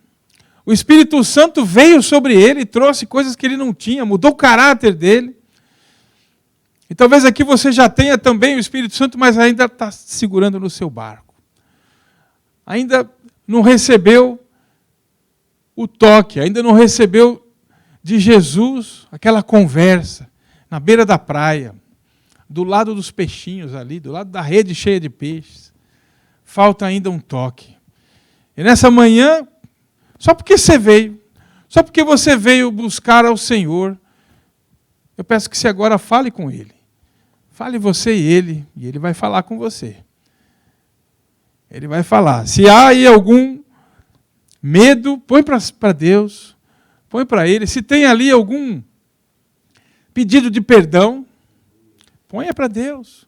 O Espírito Santo veio sobre ele e trouxe coisas que ele não tinha, mudou o caráter dele. E talvez aqui você já tenha também o Espírito Santo, mas ainda está segurando no seu barco. Ainda não recebeu o toque, ainda não recebeu de Jesus aquela conversa na beira da praia, do lado dos peixinhos ali, do lado da rede cheia de peixes. Falta ainda um toque. E nessa manhã, só porque você veio buscar ao Senhor, eu peço que você agora fale com Ele. Fale você e Ele vai falar com você. Ele vai falar. Se há aí algum medo, põe para Deus, põe para Ele. Se tem ali algum pedido de perdão, ponha para Deus.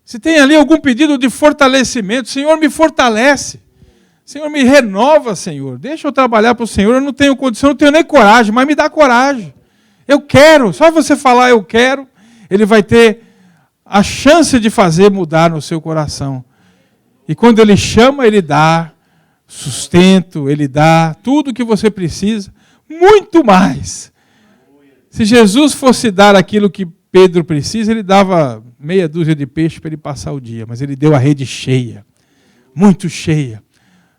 Se tem ali algum pedido de fortalecimento, Senhor, me fortalece. Senhor, me renova, Senhor. Deixa eu trabalhar para o Senhor. Eu não tenho condição, não tenho nem coragem, mas me dá coragem. Eu quero. Só você falar eu quero, Ele vai ter a chance de fazer mudar no seu coração. E quando Ele chama, Ele dá sustento, Ele dá tudo o que você precisa, muito mais. Se Jesus fosse dar aquilo que Pedro precisa, Ele dava meia dúzia de peixe para ele passar o dia, mas Ele deu a rede cheia, muito cheia.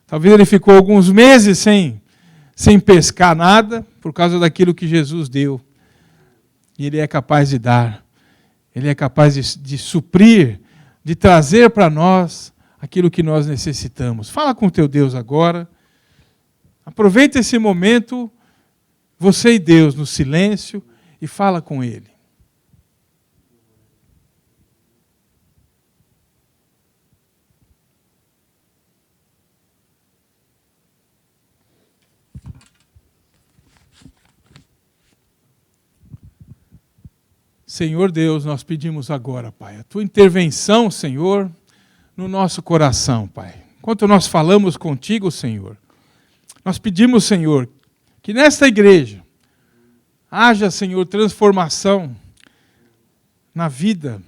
Talvez ele ficou alguns meses sem pescar nada, por causa daquilo que Jesus deu. E Ele é capaz de dar. Ele é capaz de suprir, de trazer para nós aquilo que nós necessitamos. Fala com o teu Deus agora. Aproveita esse momento, você e Deus, no silêncio, e fala com Ele. Senhor Deus, nós pedimos agora, Pai, a Tua intervenção, Senhor, no nosso coração, Pai. Enquanto nós falamos contigo, Senhor, nós pedimos, Senhor, que nesta igreja haja, Senhor, transformação na vida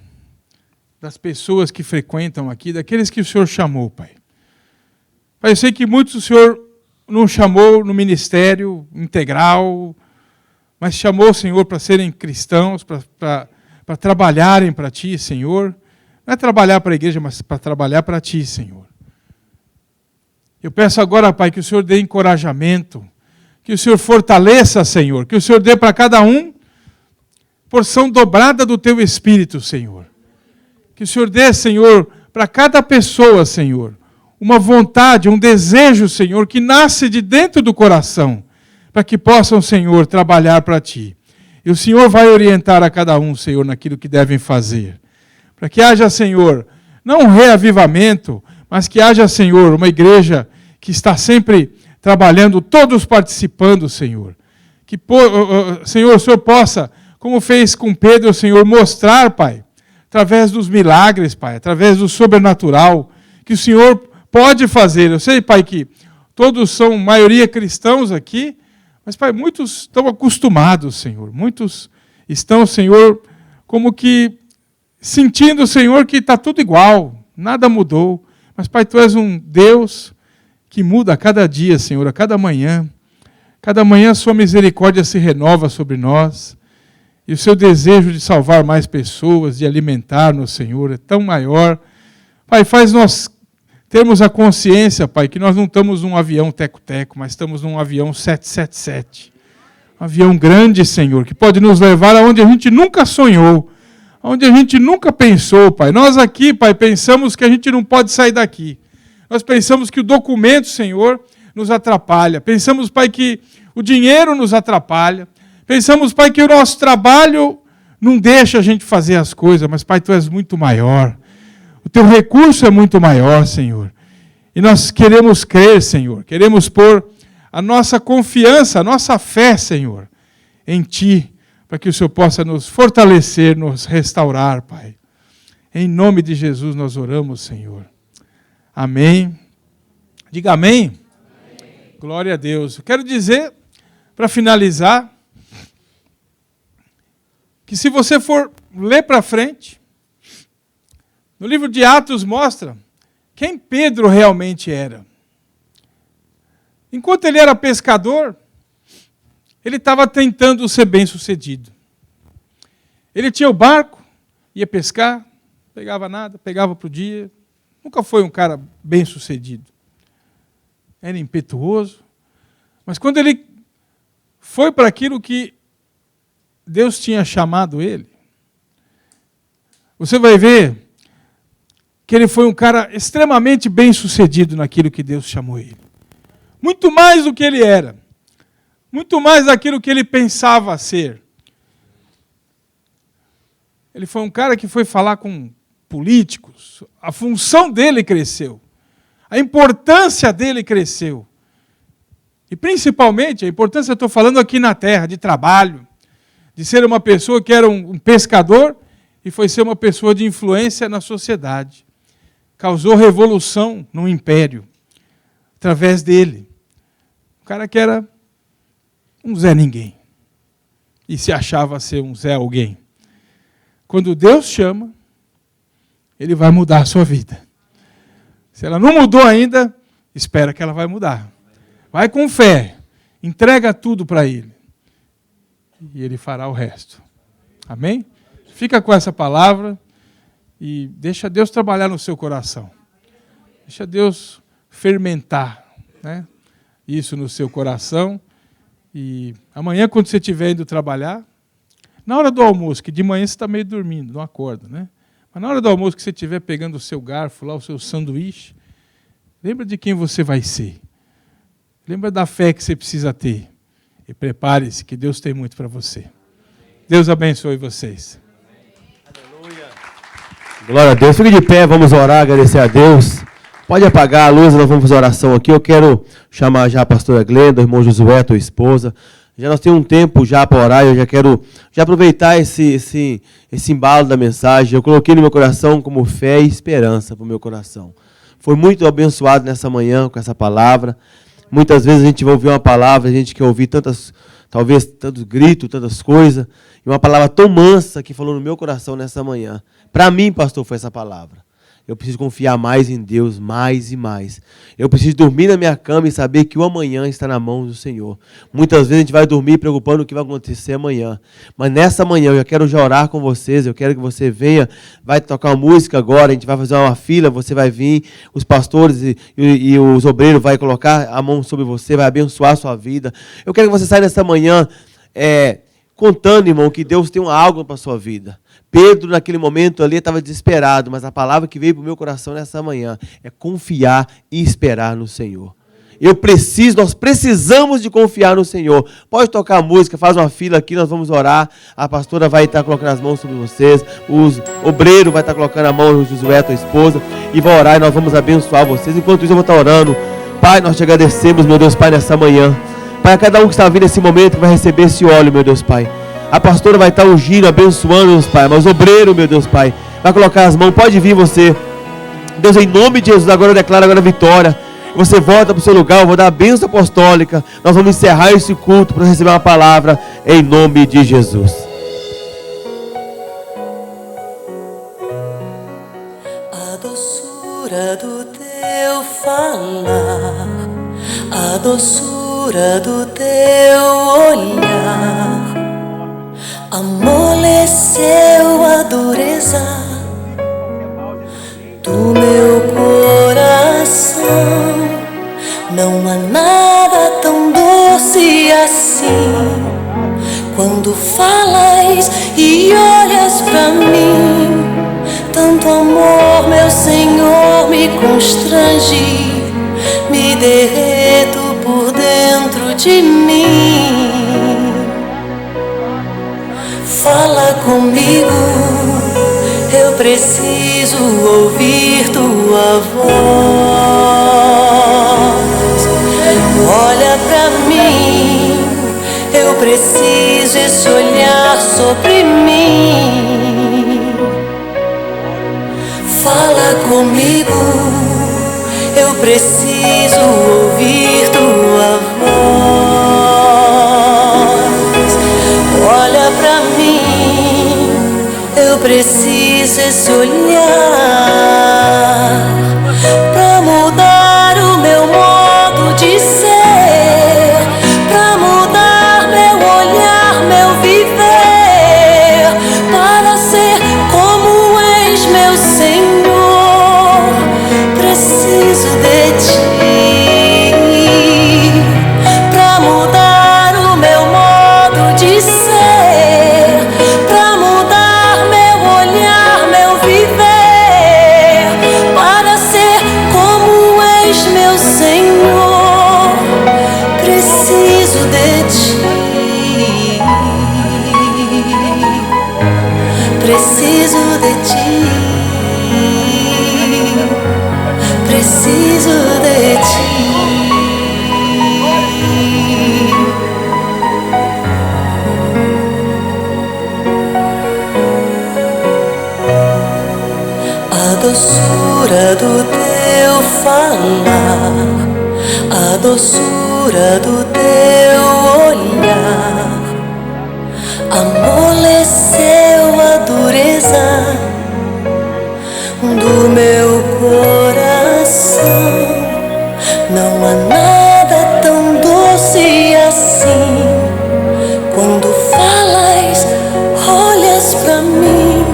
das pessoas que frequentam aqui, daqueles que o Senhor chamou, Pai. Pai, eu sei que muitos o Senhor não chamou no ministério integral, mas chamou, Senhor, para serem cristãos, para trabalharem para Ti, Senhor. Não é trabalhar para a igreja, mas para trabalhar para Ti, Senhor. Eu peço agora, Pai, que o Senhor dê encorajamento, que o Senhor fortaleça, Senhor, que o Senhor dê para cada um porção dobrada do Teu Espírito, Senhor. Que o Senhor dê, Senhor, para cada pessoa, Senhor, uma vontade, um desejo, Senhor, que nasce de dentro do coração, para que possam, Senhor, trabalhar para Ti. E o Senhor vai orientar a cada um, Senhor, naquilo que devem fazer. Para que haja, Senhor, não um reavivamento, mas que haja, Senhor, uma igreja que está sempre trabalhando, todos participando, Senhor. Que, Senhor, o Senhor possa, como fez com Pedro, Senhor, mostrar, Pai, através dos milagres, Pai, através do sobrenatural, que o Senhor pode fazer. Eu sei, Pai, que todos são, maioria cristãos aqui, mas, Pai, muitos estão acostumados, Senhor. Muitos estão, Senhor, como que sentindo, Senhor, que está tudo igual, nada mudou. Mas, Pai, Tu és um Deus que muda a cada dia, Senhor, a cada manhã. Cada manhã a Sua misericórdia se renova sobre nós. E o Seu desejo de salvar mais pessoas, de alimentar-nos, Senhor, é tão maior. Pai, faz nós termos a consciência, Pai, que nós não estamos num avião teco-teco, mas estamos num avião 777. Um avião grande, Senhor, que pode nos levar aonde a gente nunca sonhou, aonde a gente nunca pensou, Pai. Nós aqui, Pai, pensamos que a gente não pode sair daqui. Nós pensamos que o documento, Senhor, nos atrapalha. Pensamos, Pai, que o dinheiro nos atrapalha. Pensamos, Pai, que o nosso trabalho não deixa a gente fazer as coisas, mas, Pai, Tu és muito maior. O Teu recurso é muito maior, Senhor. E nós queremos crer, Senhor. Queremos pôr a nossa confiança, a nossa fé, Senhor, em Ti, para que o Senhor possa nos fortalecer, nos restaurar, Pai. Em nome de Jesus nós oramos, Senhor. Amém. Diga amém. Amém. Glória a Deus. Eu quero dizer, para finalizar, que se você for ler para frente, no livro de Atos mostra quem Pedro realmente era. Enquanto ele era pescador, ele estava tentando ser bem-sucedido. Ele tinha o barco, ia pescar, pegava nada, pegava para o dia. Nunca foi um cara bem-sucedido. Era impetuoso. Mas quando ele foi para aquilo que Deus tinha chamado ele, você vai ver que ele foi um cara extremamente bem-sucedido naquilo que Deus chamou ele. Muito mais do que ele era. Muito mais daquilo que ele pensava ser. Ele foi um cara que foi falar com políticos. A função dele cresceu. A importância dele cresceu. E principalmente, a importância, eu estou falando aqui na terra, de trabalho, de ser uma pessoa que era um pescador e foi ser uma pessoa de influência na sociedade. Causou revolução no império, através dele. Um cara que era um Zé Ninguém. E se achava ser um Zé Alguém. Quando Deus chama, Ele vai mudar a sua vida. Se ela não mudou ainda, espera que ela vai mudar. Vai com fé, entrega tudo para Ele. E Ele fará o resto. Amém? Fica com essa palavra e deixa Deus trabalhar no seu coração. Deixa Deus fermentar, né, isso no seu coração. E amanhã, quando você estiver indo trabalhar, na hora do almoço, que de manhã você está meio dormindo, não acorda, né? Mas na hora do almoço que você estiver pegando o seu garfo lá, o seu sanduíche, lembra de quem você vai ser. Lembra da fé que você precisa ter. E prepare-se, que Deus tem muito para você. Deus abençoe vocês. Aleluia. Glória a Deus. Fique de pé, vamos orar, agradecer a Deus. Pode apagar a luz, nós vamos fazer oração aqui. Eu quero chamar já a pastora Glenda, o irmão Josué, tua esposa. Já nós temos um tempo já para orar, eu já quero aproveitar esse embalo da mensagem. Eu coloquei no meu coração como fé e esperança para o meu coração. Foi muito abençoado nessa manhã com essa palavra. Muitas vezes a gente vai ouvir uma palavra, a gente quer ouvir tantos gritos, tantas coisas. E uma palavra tão mansa que falou no meu coração nessa manhã. Para mim, pastor, foi essa palavra. Eu preciso confiar mais em Deus, mais e mais. Eu preciso dormir na minha cama e saber que o amanhã está na mão do Senhor. Muitas vezes a gente vai dormir preocupando o que vai acontecer amanhã. Mas nessa manhã eu quero já orar com vocês, eu quero que você venha, vai tocar uma música agora, a gente vai fazer uma fila, você vai vir, os pastores e os obreiros vão colocar a mão sobre você, vai abençoar a sua vida. Eu quero que você saia nessa manhã contando, irmão, que Deus tem algo para a sua vida. Pedro, naquele momento ali, estava desesperado, mas a palavra que veio para o meu coração nessa manhã é confiar e esperar no Senhor. Nós precisamos de confiar no Senhor. Pode tocar a música, faz uma fila aqui, nós vamos orar. A pastora vai estar colocando as mãos sobre vocês, os obreiros vai estar colocando a mão no Josué, tua esposa, e vai orar e nós vamos abençoar vocês. Enquanto isso eu vou estar orando. Pai, nós te agradecemos, meu Deus, Pai, nessa manhã. Pai, a cada um que está vindo nesse momento, que vai receber esse óleo, meu Deus, Pai. A pastora vai estar ungindo, abençoando, Deus, Pai. Mas o obreiro, meu Deus, Pai, vai colocar as mãos. Pode vir você. Deus, em nome de Jesus, agora eu declaro agora a vitória. Você volta para o seu lugar, eu vou dar a bênção apostólica. Nós vamos encerrar esse culto para receber uma palavra em nome de Jesus. A doçura do teu falar, a doçura do teu olhar amoleceu a dureza do meu coração. Não há nada tão doce assim quando falas e olhas pra mim. Tanto amor, meu Senhor, me constrange, me derreto por dentro de mim. Fala comigo, eu preciso ouvir tua voz. Olha pra mim, eu preciso esse olhar sobre mim. comigo, eu preciso ouvir tua voz. Olha pra mim, eu preciso esse olhar pra mudar o meu modo de ser, pra mudar meu olhar, meu viver, para ser como és, meu Senhor. Preciso de ti pra mudar o meu modo de ser, pra mudar meu olhar, meu viver, para ser como és, meu Senhor. Preciso de ti, preciso de ti, preciso de ti. A doçura do teu falar, a doçura do teu olhar, amoleceu a dureza do meu coração. Não há nada tão doce assim. Quando falas, olhas pra mim.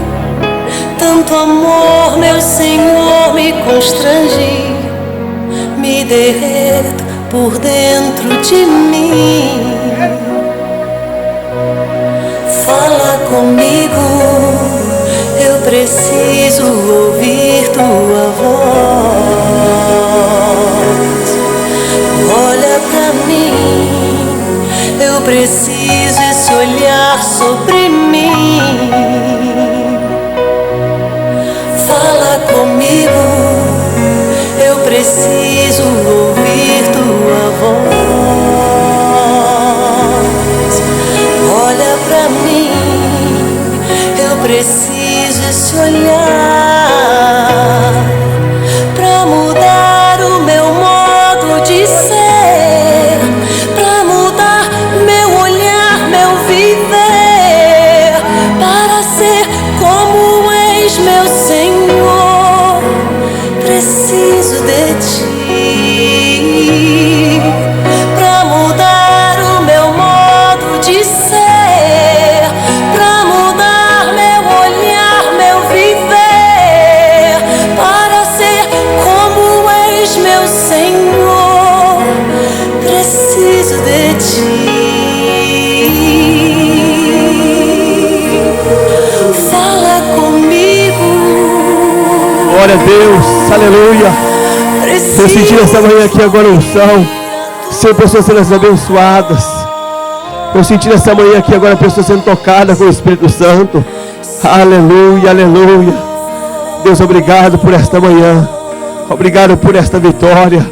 Tanto amor, meu Senhor, me constrange, me derreto por dentro de mim. Fala comigo, eu preciso ouvir tua voz. Olha pra mim, eu preciso esse olhar sobre mim. Fala comigo, eu preciso ouvir tua voz. Olha pra mim, eu preciso esse olhar pra mudar o meu modo de ser, pra mudar meu olhar, meu viver, para ser como és, meu Senhor. Preciso de ti pra mudar o meu modo de ser, pra mudar meu olhar, meu viver, para ser como és, meu Senhor. Preciso de ti. Fala comigo. Glória a Deus, aleluia. Eu senti nessa manhã aqui agora unção. Ser pessoas sendo abençoadas. Eu senti nessa manhã aqui agora pessoas sendo tocadas com o Espírito Santo. Aleluia, aleluia. Deus, obrigado por esta manhã. Obrigado por esta vitória.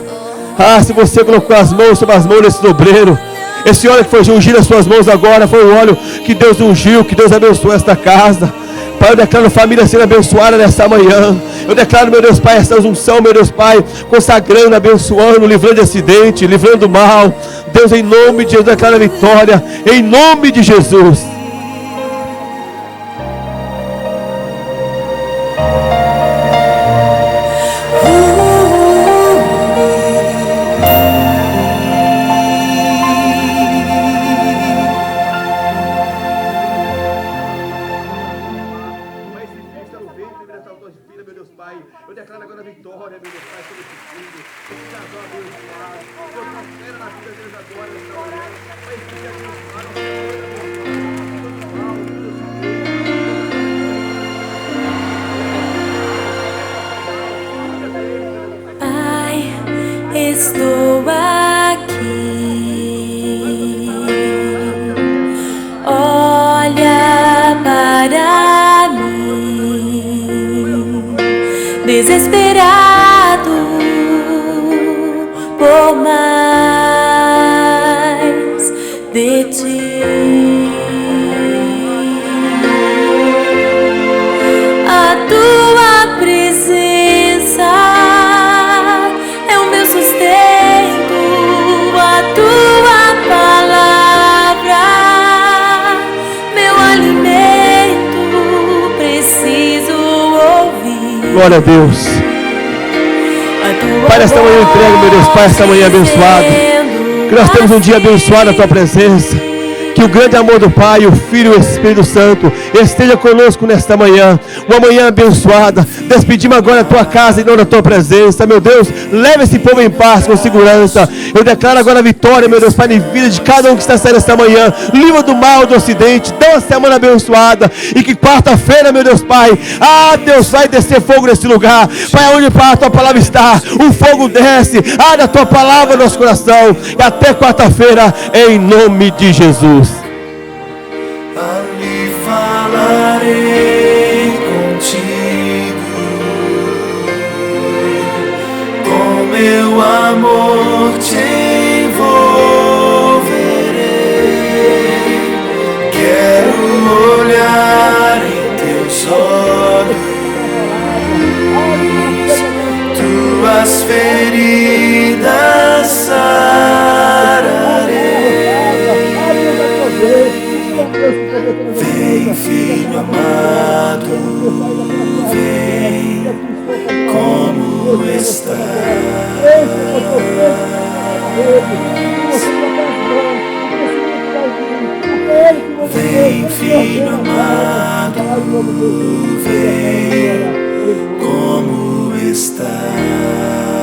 Se você colocou as mãos sobre as mãos desse obreiro, esse óleo que foi ungido nas suas mãos agora foi o óleo que Deus ungiu, que Deus abençoou esta casa. Pai, eu declaro família sendo abençoada nessa manhã. Eu declaro, meu Deus Pai, essa unção, meu Deus Pai, consagrando, abençoando, livrando de acidente, livrando do mal. Deus, em nome de Jesus, declaro a vitória, em nome de Jesus. Eu declaro agora a vitória, meu Deus Pai, sobre esse filho. Esse casal abençoado. Deus, prospera na vida deles agora, nessa manhã. Pai, esse filho abençoado. Pai, estou aqui. Olha para mim, desesperado por mais de ti. A tua presença Glória a Deus. Pai, esta manhã eu entrego, meu Deus, Pai, esta manhã abençoada. Que nós temos um dia abençoado na Tua presença. Que o grande amor do Pai, o Filho e o Espírito Santo esteja conosco nesta manhã. Uma manhã abençoada. Despedimos agora a Tua casa e não da Tua presença. Meu Deus, leva esse povo em paz, com segurança. Eu declaro agora a vitória, meu Deus, Pai, de vida de cada um que está saindo esta manhã. Livra do mal, do ocidente. Dá uma semana abençoada. E que quarta-feira, meu Deus, Pai, Deus, vai descer fogo nesse lugar. Pai, onde Pai, a Tua palavra está, o fogo desce. Da Tua palavra no nosso coração. E até quarta-feira, em nome de Jesus. Ali falarei contigo, com meu amor te envolverei. Quero olhar em teus olhos, tuas feridas sararei. Vem, filho amado, vem como estás. Vem, filho amado, vem como estás.